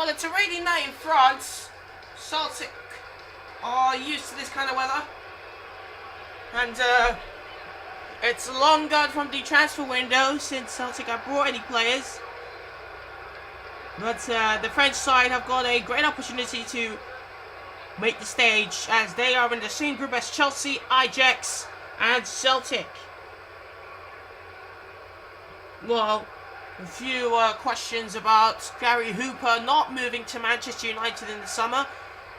Well, it's a rainy night in France. Celtic are used to this kind of weather. And it's long gone from the transfer window since Celtic have brought any players. But the French side have got a great opportunity to make the stage, as they are in the same group as Chelsea, Ajax and Celtic. Well, a few questions about Gary Hooper not moving to Manchester United in the summer.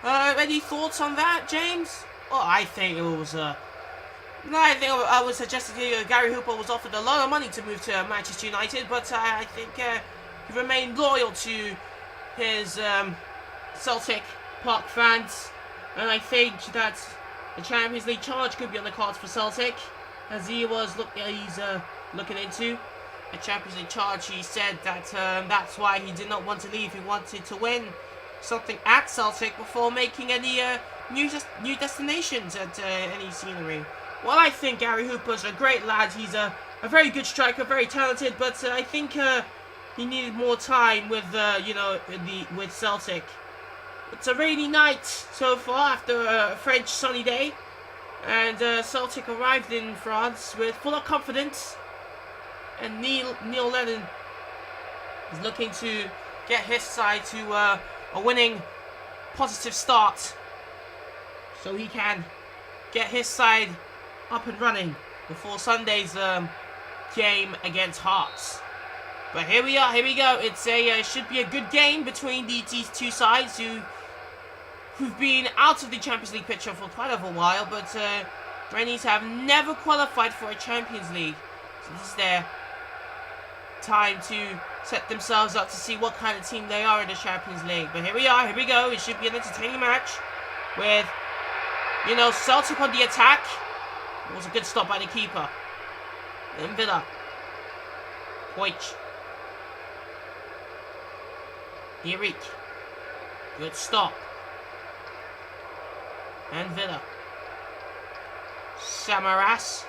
Any thoughts on that, James? Well, I think it was I would suggest that Gary Hooper was offered a lot of money to move to Manchester United, but I think he remained loyal to his Celtic Park fans, and I think that the Champions League charge could be on the cards for Celtic, as he's looking into a Champions League charge. He said that that's why he did not want to leave. He wanted to win something at Celtic before making any new destinations at any scenery. Well, I think Gary Hooper's a great lad. He's a very good striker, very talented, but I think he needed more time with with Celtic. It's a rainy night so far after a French sunny day, and Celtic arrived in France with full of confidence, and Neil Lennon is looking to get his side to a winning, positive start, so he can get his side up and running before Sunday's game against Hearts. But here we go. It's should be a good game between these two sides who've been out of the Champions League picture for quite a while, but Rennies have never qualified for a Champions League, so this is their time to set themselves up to see what kind of team they are in the Champions League. But here we go. It should be an entertaining match with, Celtic on the attack. It was a good stop by the keeper. Then Villa. Poich. Eric. Good stop. And Villa. Samaras.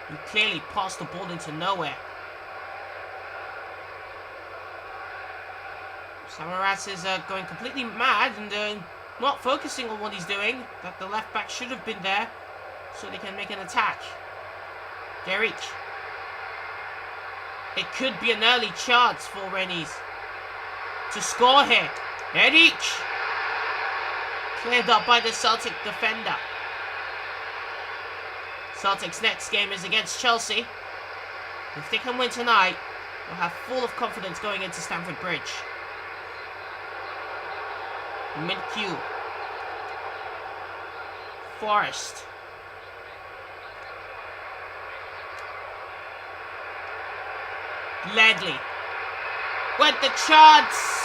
Who clearly passed the ball into nowhere. Samaras is going completely mad and not focusing on what he's doing. That the left back should have been there so they can make an attack. Derek. It could be an early chance for Rennies to score here. Eric. Cleared up by the Celtic defender. Celtic's next game is against Chelsea. If they can win tonight, they'll have full of confidence going into Stamford Bridge. Mid-Q. Forrest. Ledley. With the chance.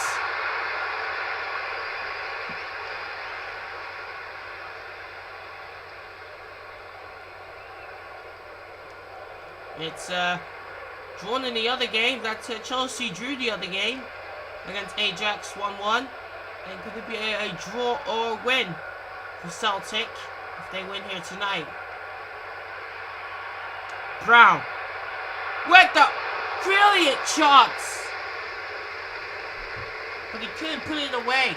It's drawn in the other game. That Chelsea drew the other game against Ajax 1-1. And could it be a draw or a win for Celtic if they win here tonight? Brown. With the brilliant shots. But he couldn't put it away.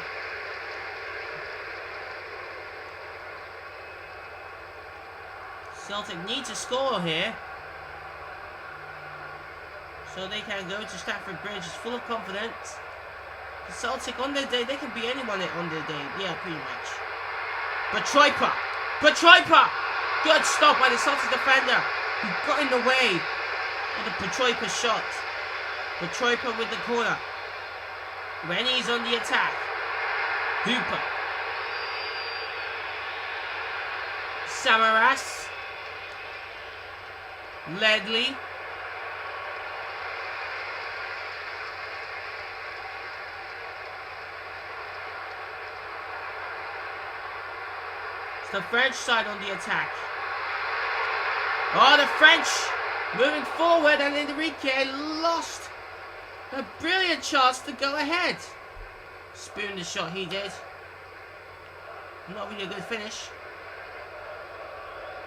Celtic need to score here, so they can go to Stamford Bridge full of confidence. The Celtic on their day, they can be anyone on their day. Yeah, pretty much. Batroipa! Good stop by the Celtic defender. He got in the way of the Batroipa shot. Batroipa with the corner. Rennie's on the attack. Hooper. Samaras. Ledley. It's the French side on the attack. Oh, the French moving forward, and Enrique lost a brilliant chance to go ahead. Spoon the shot he did. Not really a good finish.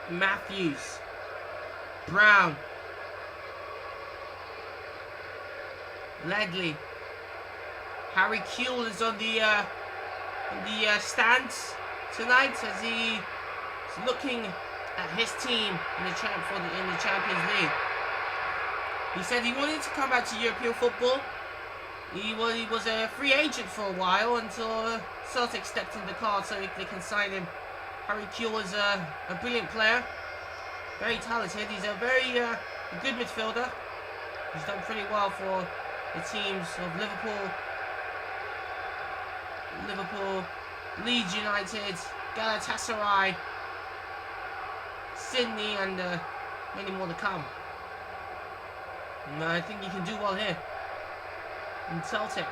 Matthews. Brown. Ledley. Harry Kuehl is on the stands tonight as he is looking at his team in the Champions League. He said he wanted to come back to European football. He was a free agent for a while until Celtic stepped in the card so they can sign him. Harry Kuehl is a brilliant player, very talented. He's a very good midfielder. He's done pretty well for the teams of Liverpool, Leeds United, Galatasaray, Sydney, and many more to come. And I think he can do well here in Celtic.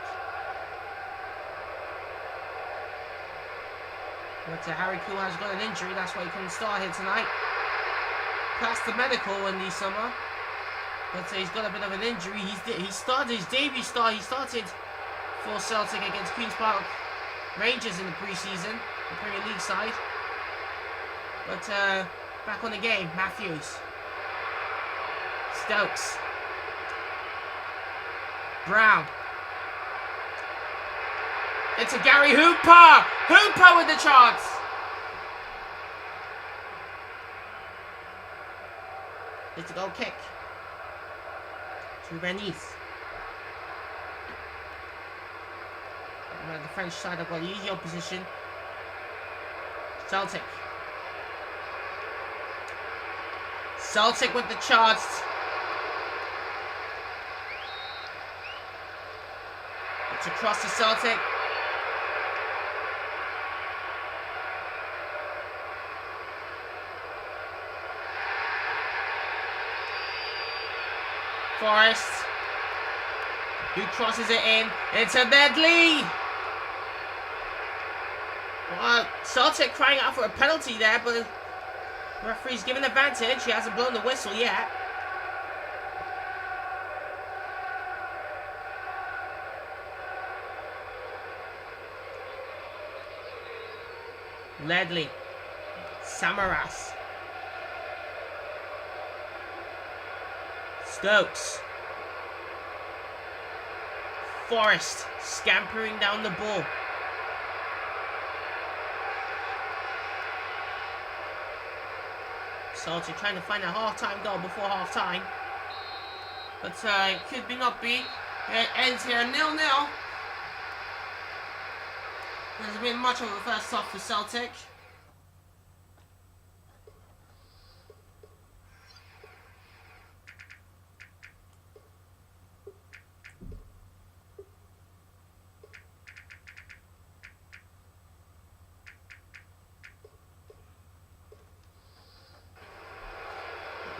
But Harry Kuehl has got an injury, that's why he couldn't start here tonight. Passed the medical in the summer, but he's got a bit of an injury. He started his debut start. He started for Celtic against Queen's Park Rangers in the pre-season, the Premier League side. But back on the game, Matthews, Stokes, Brown. It's a Gary Hooper! Hooper with the chance! It's a goal kick to Rennes. The French side have got easy opposition. Celtic with the chance. It's across to Celtic. Forrest, who crosses it in. It's a Medley. Well, Celtic crying out for a penalty there, but the referee's given advantage. He hasn't blown the whistle yet. Ledley, Samaras, Stokes, Forrest scampering down the ball. Celtic trying to find a half-time goal before half-time, but it could not be. It ends here 0-0. Hasn't been much of a first half for Celtic.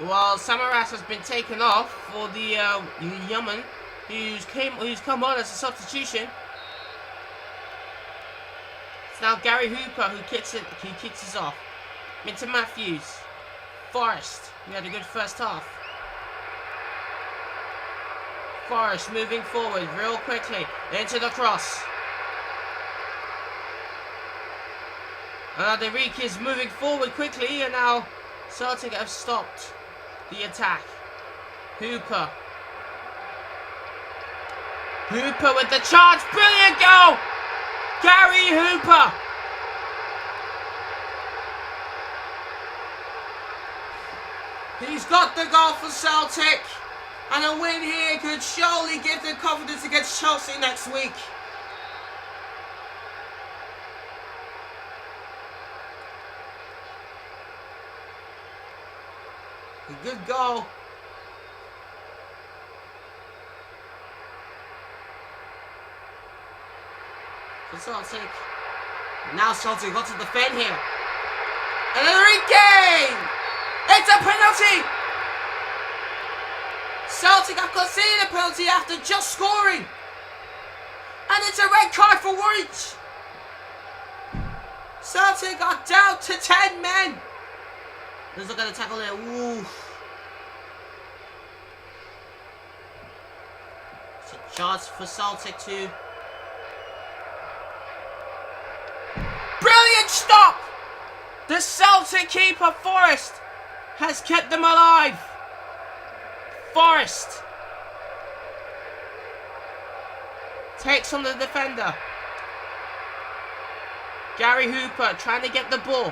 Well, Samaras has been taken off for the Yemen, who's come on as a substitution. It's now Gary Hooper who kicks us off. Into Matthews, Forrest, who had a good first half. Forrest moving forward real quickly into the cross. Derek is moving forward quickly, and now Celtic have stopped the attack. Hooper with the chance. Brilliant goal! Gary Hooper. He's got the goal for Celtic. And a win here could surely give them confidence against Chelsea next week. A good goal. For Celtic. Now Celtic got to defend here. And Enrique! It's a penalty! Celtic have conceded a penalty after just scoring. And it's a red card for Woolwich. Celtic are down to 10 men. Let's look at the tackle there. Oof. It's a chance for Celtic to... Brilliant stop! The Celtic keeper, Forrest, has kept them alive. Forrest Takes on the defender. Gary Hooper trying to get the ball.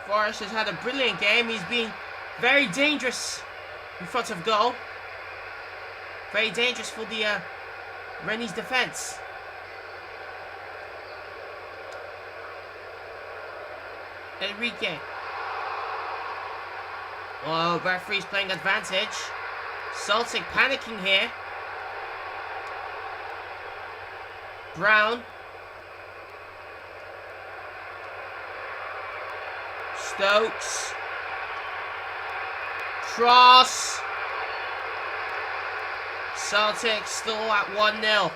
Forrest has had a brilliant game. He's been very dangerous in front of goal. Very dangerous for the Rennie's defence. Enrique. Oh, referee's playing advantage. Celtic panicking here. Brown. Stokes. Cross. Celtic still at 1-0.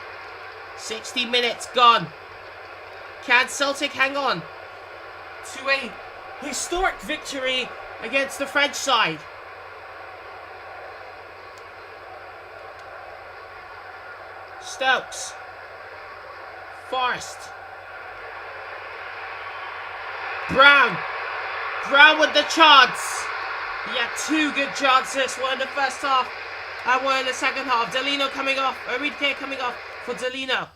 60 minutes gone. Can Celtic hang on to a historic victory against the French side? Stokes. Forrest. Brown. Brown with the chance. He had 2 good chances. One in the first half and one in the second half. Delino coming off. Enrique coming off for Delino.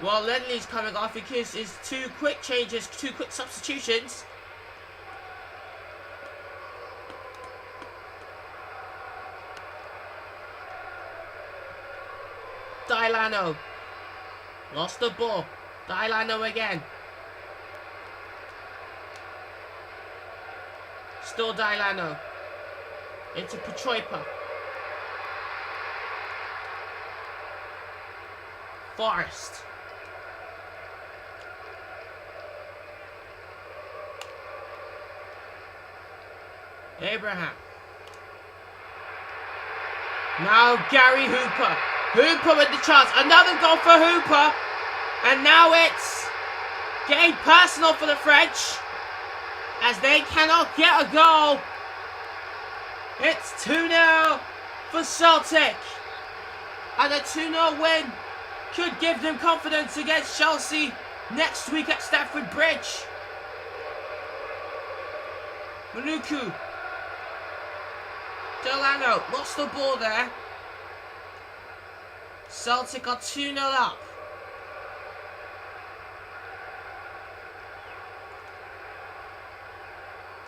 Well, Ledley's coming off because it's 2 quick changes, 2 quick substitutions. Dilano. Lost the ball. Dilano again. Still Dilano. Into Petroipa. Forrest. Abraham. Now Gary Hooper. Hooper with the chance. Another goal for Hooper. And now it's getting personal for the French, as they cannot get a goal. It's 2-0 for Celtic. And a 2-0 win could give them confidence against Chelsea next week at Stamford Bridge. Manuku. Delano lost the ball there. Celtic are 2-0 up.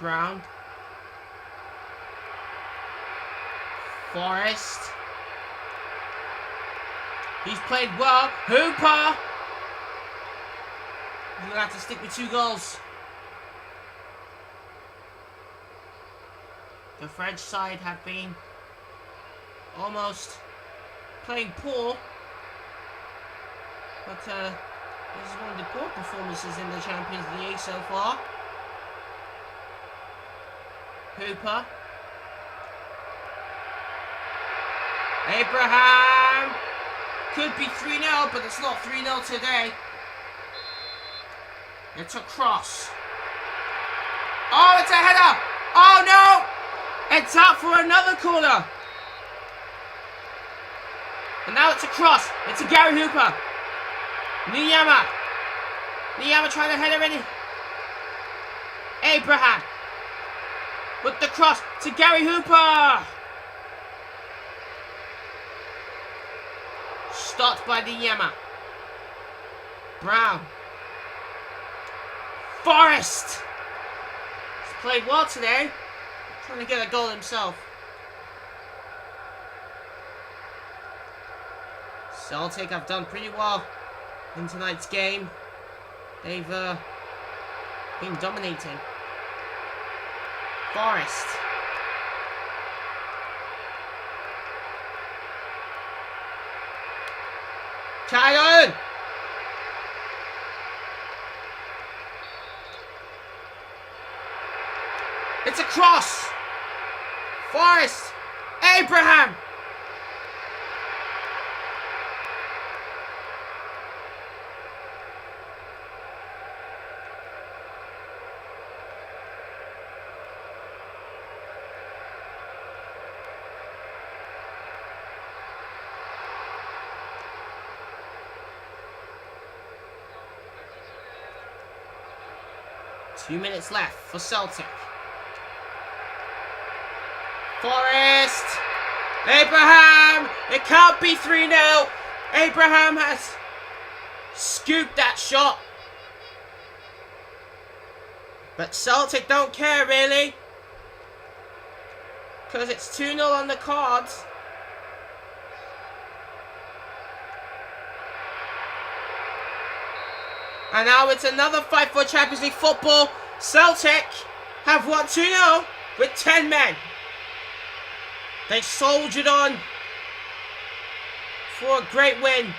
Brown. Forrest. He's played well. Hooper. He's going to have to stick with 2 goals. The French side have been almost playing poor, but this is one of the poor performances in the Champions League so far. Hooper. Abraham. Could be 3-0, but it's not 3-0 today. It's a cross. Oh, it's a header. Oh, no. It's out for another corner. And now it's a cross. It's a Gary Hooper. Niyama. Niyama trying to header in. Abraham. With the cross to Gary Hooper. Stopped by Niyama. Brown. Forrest. He's played well today. Trying to get a goal himself. Celtic have done pretty well in tonight's game. They've been dominating. Forrest. Kyle. It's a cross. Forrest. Abraham. 2 minutes left for Celtic. Forrest! Abraham! It can't be 3-0. Abraham has scooped that shot. But Celtic don't care, really. Because it's 2-0 on the cards. And now it's another fight for Champions League football. Celtic have won 2-0 with 10 men. They soldiered on for a great win.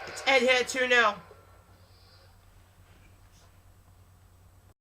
It's Ed here 2-0.